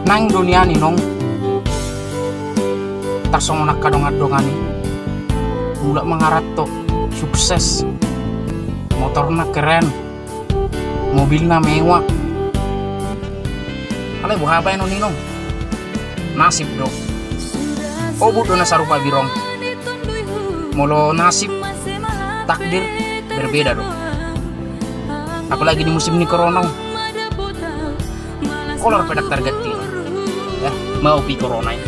nang dunia ni nong tarsong nak kadong-adongani gula mengarat to sukses, motornya keren, mobilnya mewah. Ale buah apa yang nong nasib dong. Oh budo na sarupa birong. Molo nasib takdir berbeda dong. Apalagi di musim ini corona. Kolor pedak target ya mau pi corona ya.